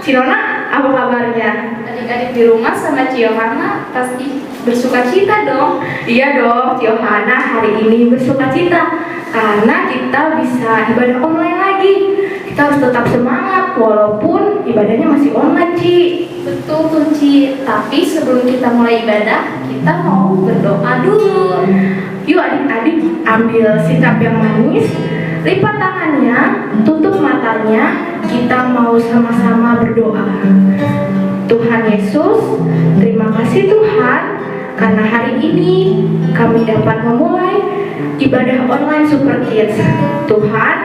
Cinona, apa kabarnya? Adik-adik di rumah sama Ciohana pasti bersuka cita dong. Iya dong, Ciohana hari ini bersuka cita karena kita bisa ibadah online lagi. Kita harus tetap semangat walaupun ibadahnya masih online, Ci. Betul tuh Ci, tapi sebelum kita mulai ibadah, kita mau berdoa dulu. Yuk adik-adik ambil sikap yang manis, lipat tangannya, tutup matanya, kita mau sama-sama berdoa. Tuhan Yesus, terima kasih Tuhan, karena hari ini kami dapat memulai ibadah online Super Kids. Tuhan,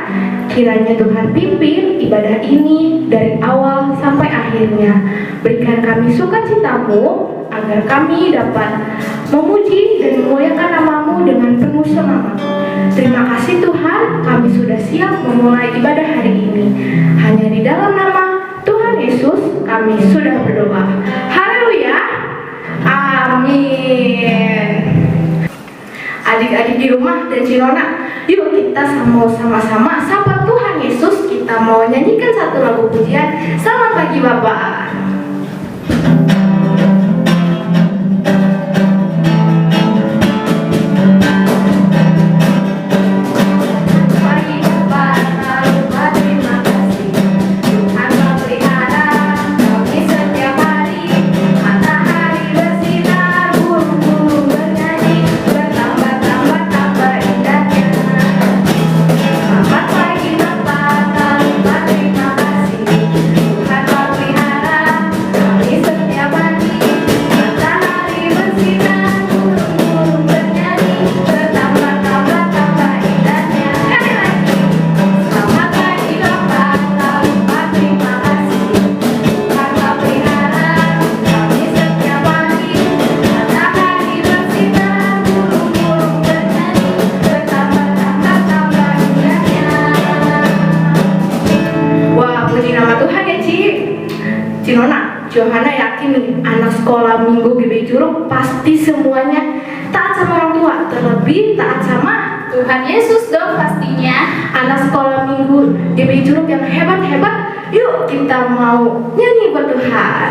kiranya Tuhan pimpin ibadah ini dari awal sampai akhirnya. Berikan kami sukacitamu agar kami dapat memuji dan memuliakan nama-Mu dengan penuh semangat. Terima kasih Tuhan, kami sudah siap memulai ibadah hari ini. Hanya di dalam nama Tuhan Yesus kami sudah berdoa. Haleluya. Amin. Adik-adik di rumah dan Cinona, yuk kita sama-sama sapa Tuhan Yesus. Kita mau nyanyikan satu lagu pujian. Selamat pagi Bapak. Cinona, Johana yakin nih anak sekolah minggu GB Curug pasti semuanya taat sama orang tua, terlebih taat sama Tuhan Yesus dong pastinya. anak sekolah minggu GB Curug yang hebat-hebat. Yuk kita mau nyanyi buat Tuhan.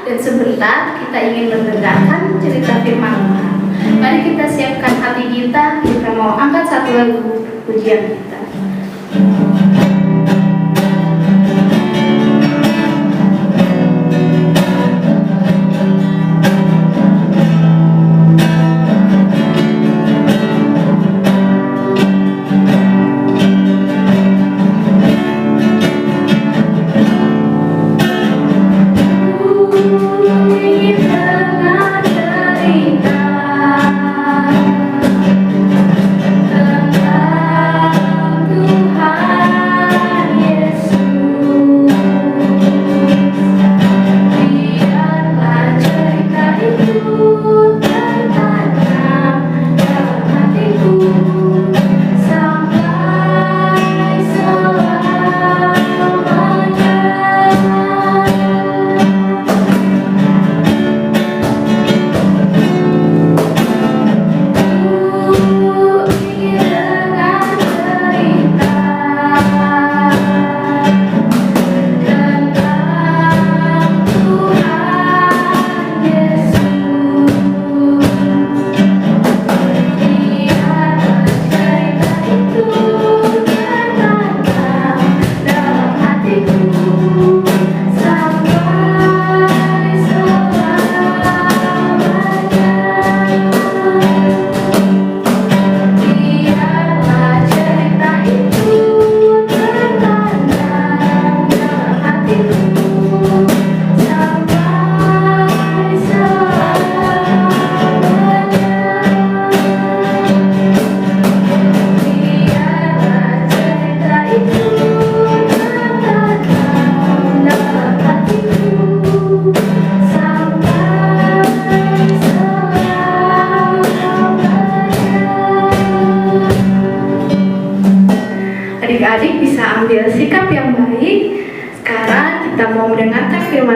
Dan sebentar kita ingin mendengarkan cerita firman Tuhan. Mari kita siapkan hati kita mau angkat satu lagu pujian kita. Tengah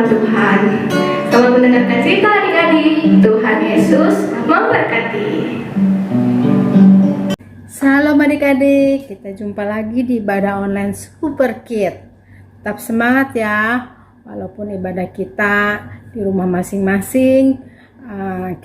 Tuhan. Selamat mendengarkan cerita adik-adik. Tuhan Yesus memberkati. Salam adik-adik, kita jumpa lagi di ibadah online Super Kid. Tetap semangat ya, walaupun ibadah kita di rumah masing-masing,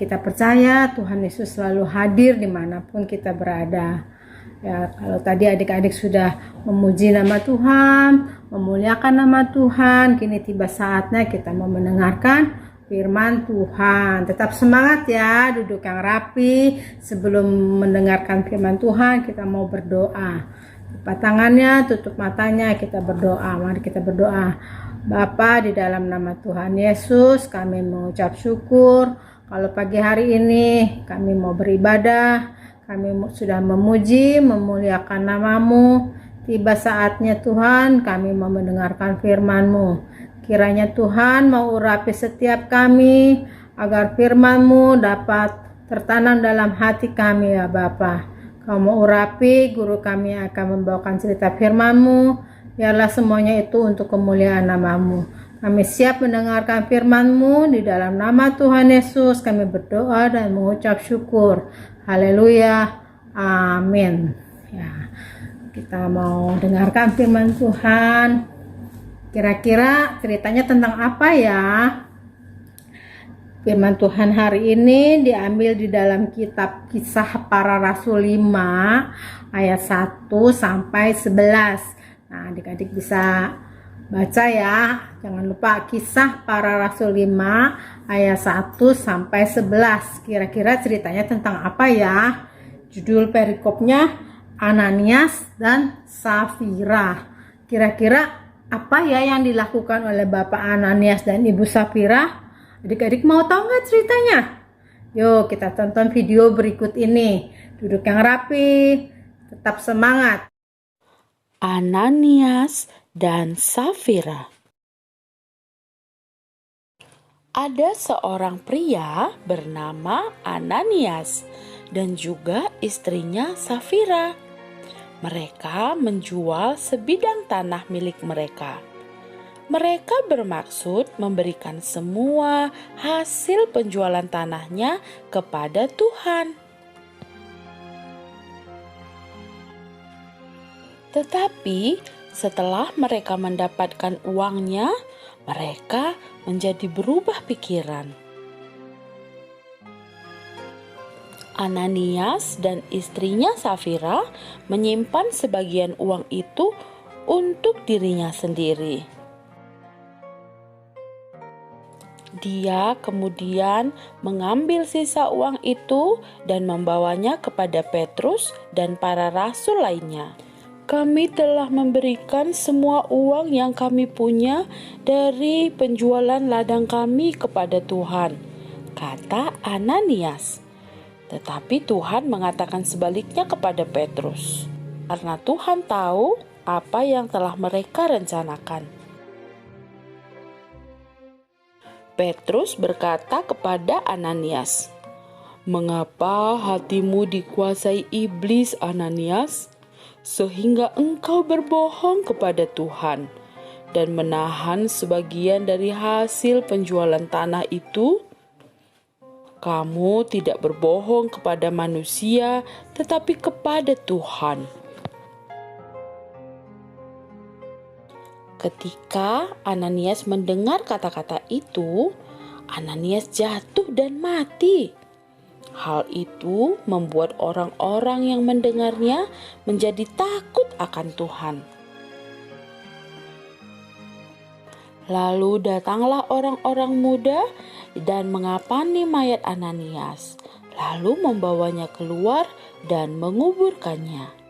kita percaya Tuhan Yesus selalu hadir dimanapun kita berada. Ya, kalau tadi adik-adik sudah memuji nama Tuhan, memuliakan nama Tuhan, kini tiba saatnya kita mau mendengarkan firman Tuhan. Tetap semangat ya, duduk yang rapi. Sebelum mendengarkan firman Tuhan, kita mau berdoa. Lipat tangannya, tutup matanya, kita berdoa. Mari kita berdoa. Bapa, di dalam nama Tuhan Yesus, kami mengucap syukur. Kalau pagi hari ini kami mau beribadah, kami sudah memuji, memuliakan nama-Mu. Tiba saatnya Tuhan, kami mau mendengarkan firman-Mu. Kiranya Tuhan mau urapi setiap kami, agar firman-Mu dapat tertanam dalam hati kami ya Bapa. Kau mau urapi, guru kami akan membawakan cerita firman-Mu. Biarlah semuanya itu untuk kemuliaan nama-Mu. Kami siap mendengarkan firman-Mu. Di dalam nama Tuhan Yesus kami berdoa dan mengucap syukur. Haleluya. Amin. Ya, kita mau dengarkan firman Tuhan. Kira-kira ceritanya tentang apa ya? Firman Tuhan hari ini diambil di dalam kitab Kisah Para Rasul 5 ayat 1 sampai 11. Nah, adik-adik bisa baca ya. Jangan lupa Kisah Para Rasul 5 ayat 1 sampai 11. Kira-kira ceritanya tentang apa ya? Judul perikopnya Ananias dan Safira. Kira-kira apa ya yang dilakukan oleh Bapak Ananias dan Ibu Safira? Adik-adik mau tahu nggak ceritanya? Yuk kita tonton video berikut ini. Duduk yang rapi, tetap semangat. Ananias dan Safira. Ada seorang pria bernama Ananias dan juga istrinya Safira. Mereka menjual sebidang tanah milik mereka. Mereka bermaksud memberikan semua hasil penjualan tanahnya kepada Tuhan. Tetapi setelah mereka mendapatkan uangnya, mereka menjadi berubah pikiran. Ananias dan istrinya Safira menyimpan sebagian uang itu untuk dirinya sendiri. Dia kemudian mengambil sisa uang itu dan membawanya kepada Petrus dan para rasul lainnya. Kami telah memberikan semua uang yang kami punya dari penjualan ladang kami kepada Tuhan, kata Ananias. Tetapi Tuhan mengatakan sebaliknya kepada Petrus, karena Tuhan tahu apa yang telah mereka rencanakan. Petrus berkata kepada Ananias, "Mengapa hatimu dikuasai iblis, Ananias, sehingga engkau berbohong kepada Tuhan dan menahan sebagian dari hasil penjualan tanah itu? Kamu tidak berbohong kepada manusia, tetapi kepada Tuhan." Ketika Ananias mendengar kata-kata itu, Ananias jatuh dan mati. Hal itu membuat orang-orang yang mendengarnya menjadi takut akan Tuhan. Lalu datanglah orang-orang muda dan mengapani mayat Ananias, lalu membawanya keluar dan menguburkannya.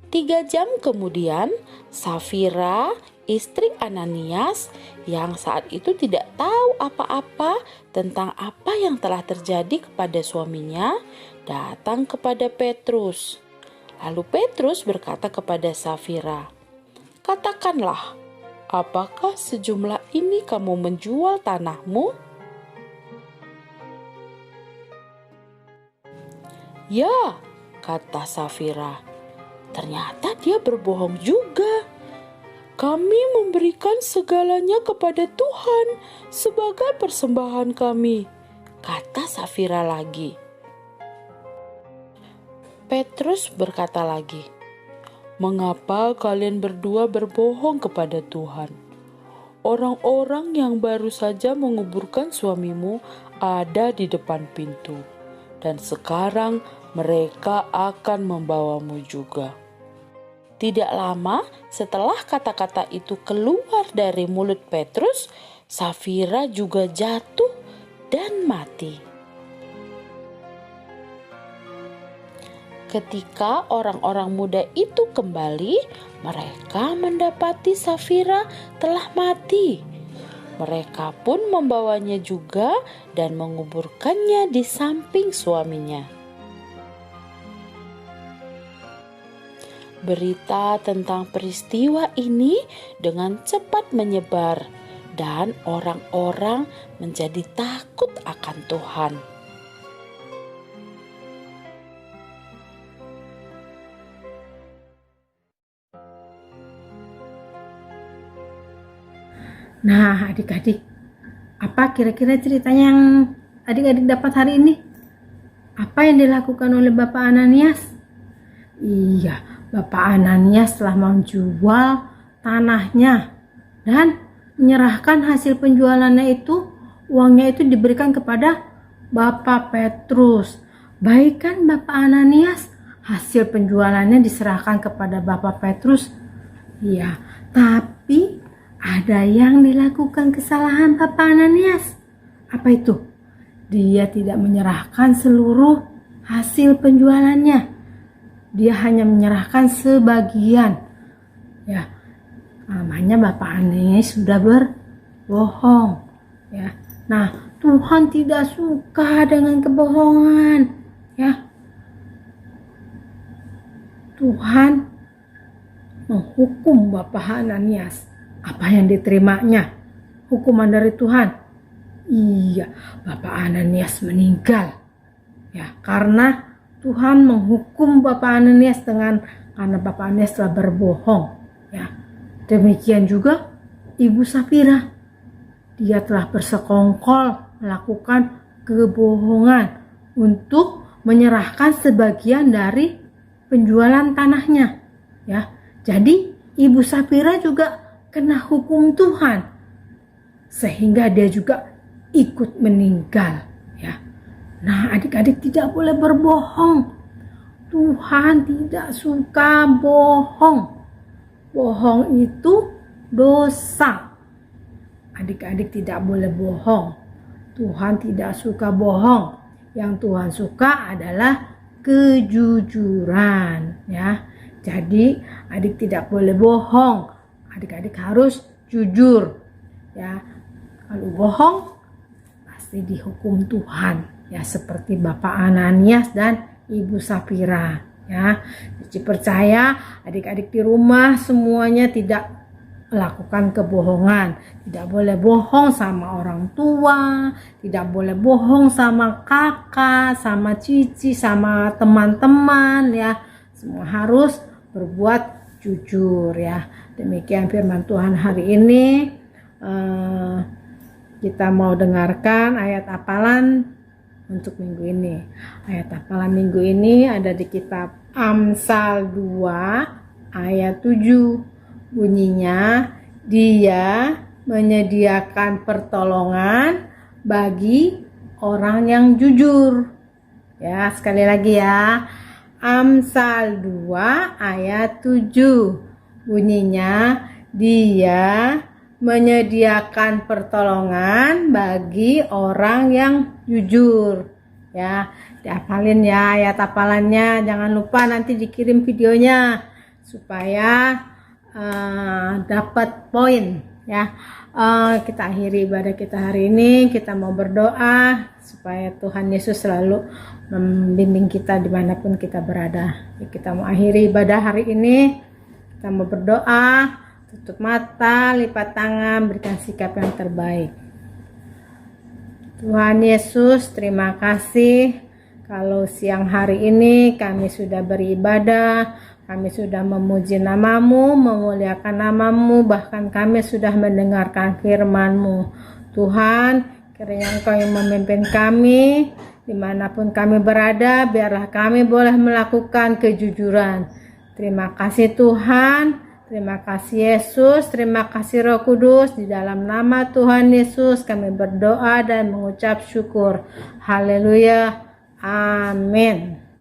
3 jam kemudian, Safira, istri Ananias, yang saat itu tidak tahu apa-apa tentang apa yang telah terjadi kepada suaminya, datang kepada Petrus. Lalu Petrus berkata kepada Safira, "Katakanlah, apakah sejumlah ini kamu menjual tanahmu?" "Ya," kata Safira. Ternyata dia berbohong juga. Kami memberikan segalanya kepada Tuhan sebagai persembahan kami, kata Safira lagi. Petrus berkata lagi, "Mengapa kalian berdua berbohong kepada Tuhan? Orang-orang yang baru saja menguburkan suamimu ada di depan pintu, dan sekarang mereka akan membawamu juga." Tidak lama setelah kata-kata itu keluar dari mulut Petrus, Safira juga jatuh dan mati. Ketika orang-orang muda itu kembali, mereka mendapati Safira telah mati. Mereka pun membawanya juga dan menguburkannya di samping suaminya. Berita tentang peristiwa ini dengan cepat menyebar dan orang-orang menjadi takut akan Tuhan. Nah, adik-adik, apa kira-kira ceritanya yang adik-adik dapat hari ini? Apa yang dilakukan oleh Bapak Ananias? Iya, Bapak Ananias telah menjual tanahnya dan menyerahkan hasil penjualannya itu, uangnya itu diberikan kepada Bapak Petrus. Baik kan Bapak Ananias, hasil penjualannya diserahkan kepada Bapak Petrus. Iya, tapi ada yang dilakukan kesalahan Bapak Ananias. Apa itu? Dia tidak menyerahkan seluruh hasil penjualannya. Dia hanya menyerahkan sebagian. Ya, namanya Bapak Ananias sudah berbohong. Ya, nah Tuhan tidak suka dengan kebohongan. Ya, Tuhan menghukum Bapak Ananias. Apa yang diterimanya? Hukuman dari Tuhan. Iya, Bapak Ananias meninggal. Ya, karena Tuhan menghukum Bapak Ananias karena Bapak Ananias telah berbohong. Ya, demikian juga Ibu Safira. Dia telah bersekongkol melakukan kebohongan untuk menyerahkan sebagian dari penjualan tanahnya. Ya, jadi Ibu Safira juga kena hukum Tuhan, sehingga dia juga ikut meninggal. Ya. Nah, adik-adik tidak boleh berbohong. Tuhan tidak suka bohong. Bohong itu dosa. Adik-adik tidak boleh bohong. Tuhan tidak suka bohong. Yang Tuhan suka adalah kejujuran, ya. Jadi, adik tidak boleh bohong. Adik-adik harus jujur, ya. Kalau bohong pasti dihukum Tuhan. Ya, seperti Bapak Ananias dan Ibu Safira, ya. Cici percaya adik-adik di rumah semuanya tidak melakukan kebohongan. Tidak boleh bohong sama orang tua, tidak boleh bohong sama kakak, sama cici, sama teman-teman, ya. Semua harus berbuat jujur, ya. Demikian firman Tuhan hari ini. Kita mau dengarkan ayat hafalan untuk minggu ini. Ayat hafalan minggu ini ada di kitab Amsal 2 ayat 7. Bunyinya, Dia menyediakan pertolongan bagi orang yang jujur. Ya, sekali lagi ya. Amsal 2 ayat 7. Bunyinya, Dia menyediakan pertolongan bagi orang yang jujur. Ya, dihafalin ya ayat hafalannya. Jangan lupa nanti dikirim videonya supaya dapat poin, ya. Kita akhiri ibadah kita hari ini. Kita mau berdoa supaya Tuhan Yesus selalu membimbing kita dimanapun kita berada. Kita mau akhiri ibadah hari ini. Kita mau berdoa. Tutup mata, lipat tangan, berikan sikap yang terbaik. Tuhan Yesus, terima kasih kalau siang hari ini kami sudah beribadah, Kami sudah memuji nama-Mu, memuliakan nama-Mu, bahkan kami sudah mendengarkan firman-Mu. Tuhan, kiranya Engkau yang memimpin kami, dimanapun kami berada, biarlah kami boleh melakukan kejujuran. Terima kasih Tuhan, terima kasih Yesus, terima kasih Roh Kudus. Di dalam nama Tuhan Yesus kami berdoa dan mengucap syukur. Haleluya, amin.